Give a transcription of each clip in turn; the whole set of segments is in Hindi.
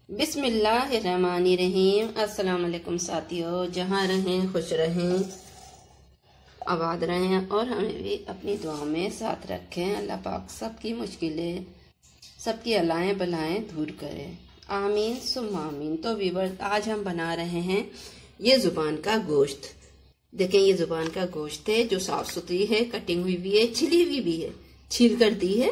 बिस्मिल्लाहिर्रहमानिर्रहीम। अस्सलाम वालेकुम साथियों, जहाँ रहें खुश रहें, आबाद रहें और हमें भी अपनी दुआ में साथ रखें। अल्लाह पाक सबकी मुश्किलें, सबकी अलाएं बलाएं दूर करें, आमीन सुम्मा आमीन। तो व्यूअर्स, आज हम बना रहे हैं ये जुबान का गोश्त। देखें, ये जुबान का गोश्त है जो साफ सुथरी है, कटिंग हुई भी है, छिली हुई भी है, छील कर दी है।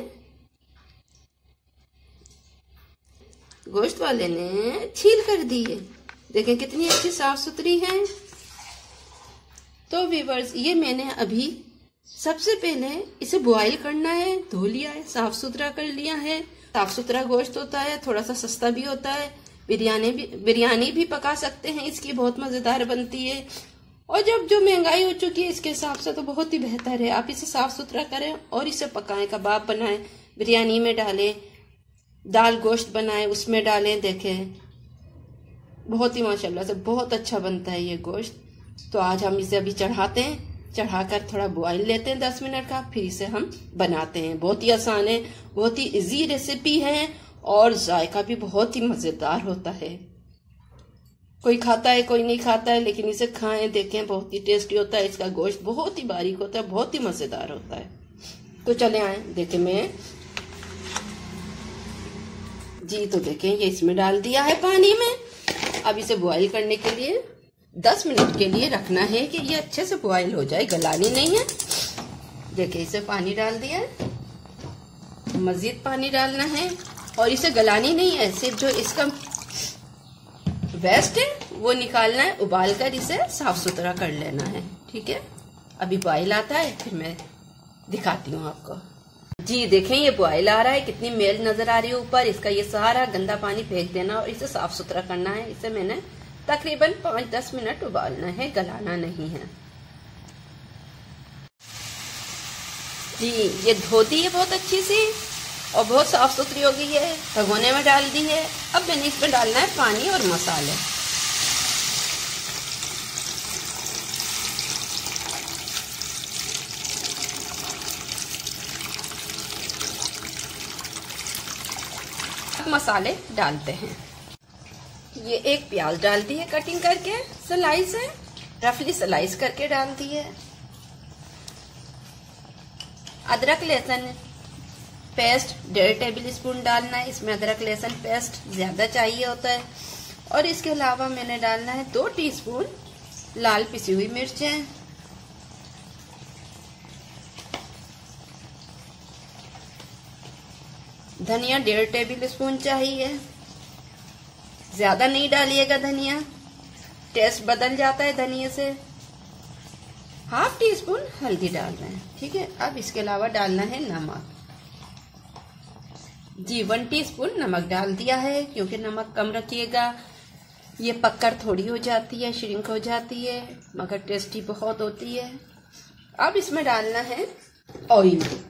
गोश्त वाले ने छील कर दी है। देखें कितनी अच्छी साफ सुथरी है। तो व्यूअर्स, ये मैंने अभी सबसे पहले इसे बॉईल करना है, धो लिया है, साफ सुथरा कर लिया है। साफ सुथरा गोश्त होता है, थोड़ा सा सस्ता भी होता है। बिरयानी भी पका सकते हैं, इसकी बहुत मजेदार बनती है। और जब जो महंगाई हो चुकी है इसके हिसाब से तो बहुत ही बेहतर है आप इसे साफ सुथरा करें और इसे पकाएं, कबाब बनाएं, बिरयानी में डालें, दाल गोश्त बनाएं उसमें डालें। देखें बहुत ही माशाल्लाह से बहुत अच्छा बनता है ये गोश्त। तो आज हम इसे अभी चढ़ाते हैं, चढ़ाकर थोड़ा बॉईल लेते हैं 10 मिनट का, फिर इसे हम बनाते हैं। बहुत ही आसान है, बहुत ही इजी रेसिपी है और जायका भी बहुत ही मजेदार होता है। कोई खाता है कोई नहीं खाता है, लेकिन इसे खाएं, देखें बहुत ही टेस्टी होता है। इसका गोश्त बहुत ही बारीक होता है, बहुत ही मजेदार होता है। तो चले आए, देखें मैं जी, तो देखें ये इसमें डाल दिया है पानी में। अब इसे बॉईल करने के लिए 10 मिनट के लिए रखना है कि ये अच्छे से बॉईल हो जाए, गलानी नहीं है। देखिए इसे पानी डाल दिया है, मजीद पानी डालना है और इसे गलानी नहीं है, सिर्फ जो इसका वेस्ट है वो निकालना है, उबाल कर इसे साफ सुथरा कर लेना है। ठीक है, अभी बॉईल आता है फिर मैं दिखाती हूँ आपको। जी देखें ये बॉईल आ रहा है, कितनी मेल नजर आ रही है ऊपर। इसका ये सारा गंदा पानी फेंक देना और इसे साफ सुथरा करना है। इसे मैंने तकरीबन 5-10 मिनट उबालना है, गलाना नहीं है। जी ये धोती है बहुत अच्छी सी और बहुत साफ सुथरी हो गई है, भगोने में डाल दी है। अब मैंने इसमें डालना है पानी और मसाले। मसाले डालते हैं। ये एक प्याज डाल दी है कटिंग करके, स्लाइस है, रफली स्लाइस करके डाल दी है। अदरक लहसुन पेस्ट 1.5 टेबल स्पून डालना है। इसमें अदरक लहसुन पेस्ट ज्यादा चाहिए होता है। और इसके अलावा मैंने डालना है 2 टीस्पून लाल पिसी हुई मिर्चें, धनिया 1.5 टेबल स्पून चाहिए, ज्यादा नहीं डालिएगा धनिया, टेस्ट बदल जाता है धनिया से। ½ टीस्पून हल्दी डाल रहे हैं। ठीक है, अब इसके अलावा डालना है नमक। जी 1 टीस्पून नमक डाल दिया है, क्योंकि नमक कम रखिएगा, ये पककर थोड़ी हो जाती है, श्रिंक हो जाती है, मगर टेस्टी बहुत होती है। अब इसमें डालना है ऑयल।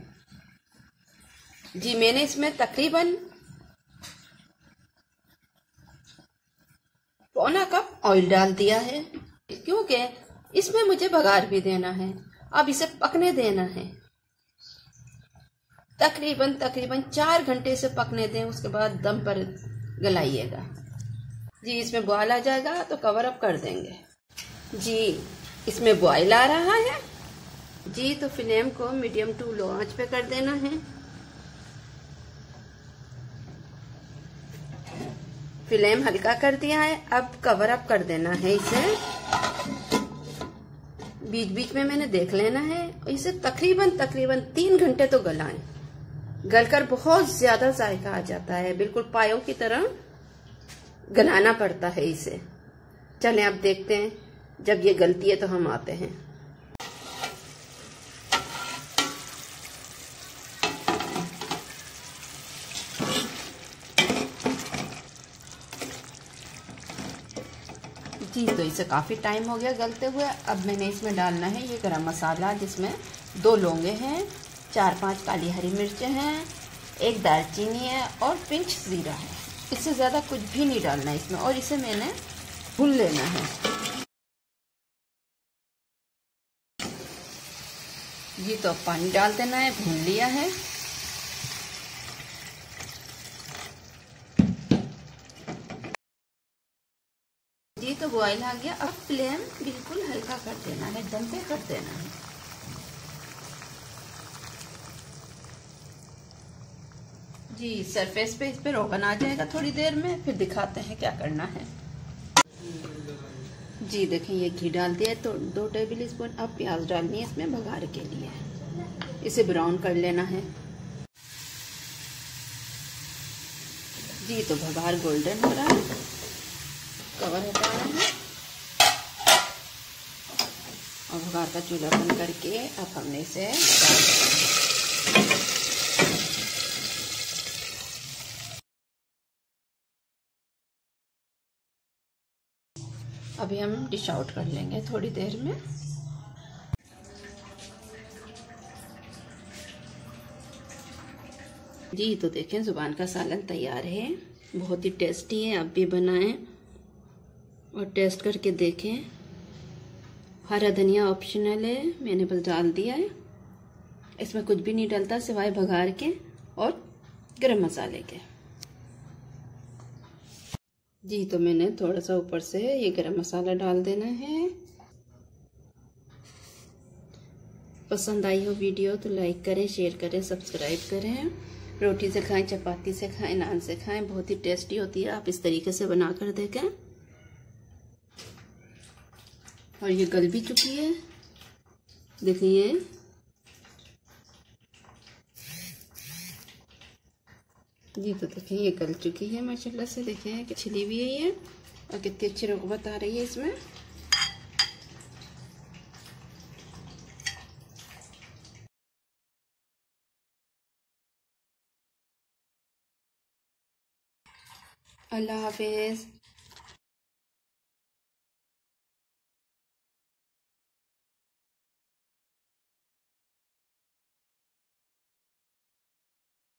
जी मैंने इसमें तकरीबन 1/4 कप ऑयल डाल दिया है, क्योंकि इसमें मुझे बघार भी देना है। अब इसे पकने देना है, तकरीबन 4 घंटे से पकने दें, उसके बाद दम पर गलाइएगा। जी इसमें बॉयल आ जाएगा तो कवर अप कर देंगे। जी इसमें बॉयल आ रहा है। जी तो फ्लेम को मीडियम टू लो आंच पे कर देना है। फ्लेम हल्का कर दिया है, अब कवर अप कर देना है इसे। बीच बीच में मैंने देख लेना है। इसे तकरीबन 3 घंटे तो गलाएं। गलकर बहुत ज्यादा जायका आ जाता है, बिल्कुल पायों की तरह गलाना पड़ता है इसे। चलें अब देखते हैं, जब ये गलती है तो हम आते हैं। जी तो इसे काफ़ी टाइम हो गया गलते हुए। अब मैंने इसमें डालना है ये गरम मसाला, जिसमें 2 लौंगे हैं, 4-5 काली हरी मिर्चें हैं, 1 दालचीनी है और पिंच जीरा है। इससे ज़्यादा कुछ भी नहीं डालना है इसमें। और इसे मैंने भून लेना है। जी तो पानी डाल देना है, भून लिया है। बॉईल आ गया। अब फ्लेम बिल्कुल हल्का कर देना है, दम पे कर देना है। जी सरफेस पे इस पे रोगन आ जाएगा थोड़ी देर में, फिर दिखाते हैं क्या करना है। जी देखें ये घी डाल दिया तो 2 टेबल स्पून। अब प्याज डालनी है इसमें बघार के लिए, इसे ब्राउन कर लेना है। जी तो बघार गोल्डन हो रहा है, कवर हटाना है और बघार का चूल्हा बंद करके अब हमने इसे अभी हम डिश आउट कर लेंगे थोड़ी देर में। जी तो देखें ज़ुबान का सालन तैयार है, बहुत ही टेस्टी है। आप भी बनाएं और टेस्ट करके देखें। हरा धनिया ऑप्शनल है, मैंने बस डाल दिया है। इसमें कुछ भी नहीं डलता सिवाय बघार के और गरम मसाले के। जी तो मैंने थोड़ा सा ऊपर से ये गरम मसाला डाल देना है। पसंद आई हो वीडियो तो लाइक करें, शेयर करें, सब्सक्राइब करें। रोटी से खाएं, चपाती से खाएं, नान से खाएं, बहुत ही टेस्टी होती है। आप इस तरीके से बना कर देखें। और ये गल भी चुकी है, देखिए। जी तो देखिए ये गल चुकी है माशाल्लाह से। देखिए कि छिली हुई है ये और कितनी अच्छी रगबत आ रही है इसमें। अल्लाह हाफिज़।